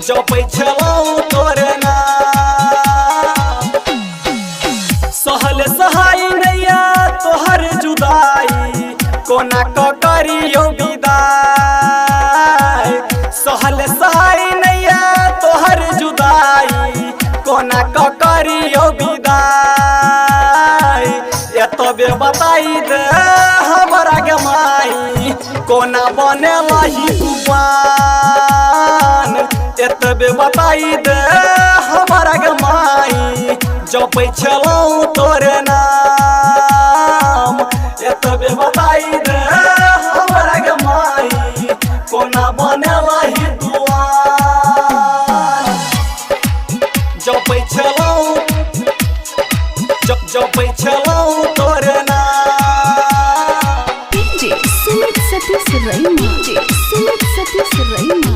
जपै छलौं तोरे नाम। सहल सहाय नैया तोहर जुदाई, कोना क करियो विदाई। सहल सहाय नैया तोहर जुदाई, कोना क करियो विदाई। एतबे बताई दे हमरा गे माई, कोना बनेलही तूफान। एतबे बताई दे हमरा गे माई, जपै छलौं तोरे नाम। एतबे बताई दे हमरा गे माई, कोना बनेलही तूफान। जपै छलौं जपै छलौं तोरे नाम। डीजे सुमित सतीश रैना, सुमित सतीश रैना।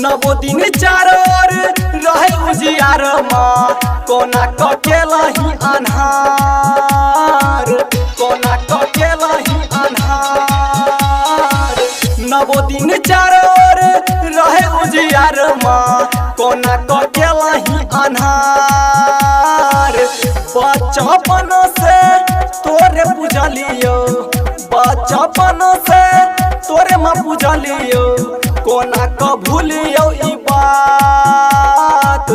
नवो दिन चारो ओर रहे उजियार माँ, कोना क केलही अन्हार। कोना क केलही अन्हार। नवो दिन चारो ओर रहे उजियार माँ, कोना क केलही अन्हार। बचपन से तोरे पूजलियो, बचपन से तोरे माँ पूजलियो, कोना क भूलियो ई बात।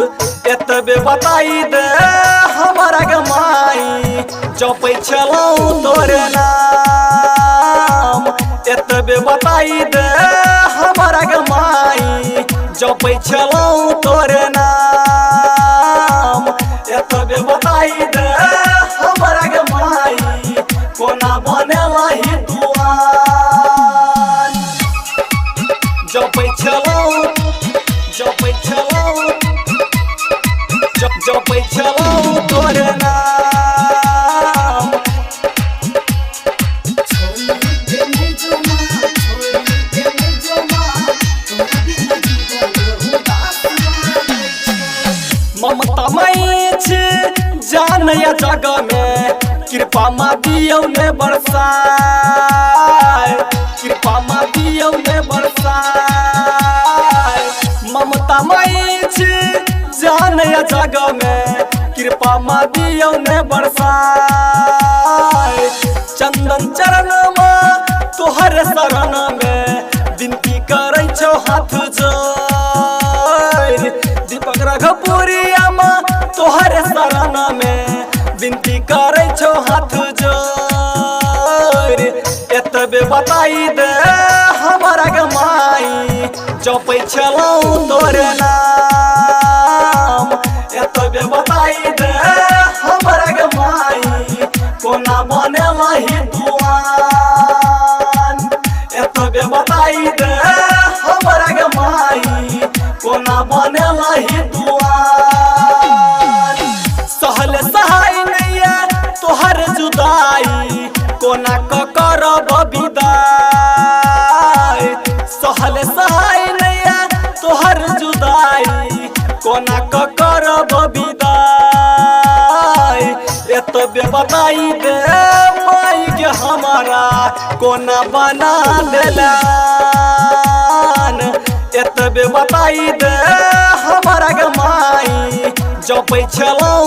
एतबे बताई दे हमरा गे माई, जपै छलौं तोरे नाम। एतबे बताई दे हमरा गे माई, जपै छलौं तोरे नाम। एतबे बताई दे हमरा गे माई, कोना बनेलही तूफान। जपै छलौं जपै छलौं जपै छलौं तोरे नाम। ममता माई छै जान या जग में, कृपा माँ दियौ ने बरसाए। कृपा माँ दियौ ने बरसाए। ममता माई छै जान या जग में, कृपा माँ दियौ ने बरसाए। चंदन चरण माँ तोहर शरण में, विनती करै छौ हाथ जोड़। दीपक रघपुरिया माँ तोहर शरण में, विनती करै छौ हाथ जोड़। एतबे बताई दे हमरा गे माई, जपै छलौं तोरे नाम। एतबे बताई दे हमरा गे माई, कोना बनेलही तूफान। एतबे बताई दे हमरा गे माई, कोना बनेलही तूफान। सहल सहाय नैया तोहर जुदाई, कोना क करब विदाई। सहल सहाय नैया तोहर जुदाई, कोना क करब विदाई। एतबे बताई दे माई गे हमारा, कोना बना देलन। एतबे बताई दे हमरा गे माई, जपै छलौं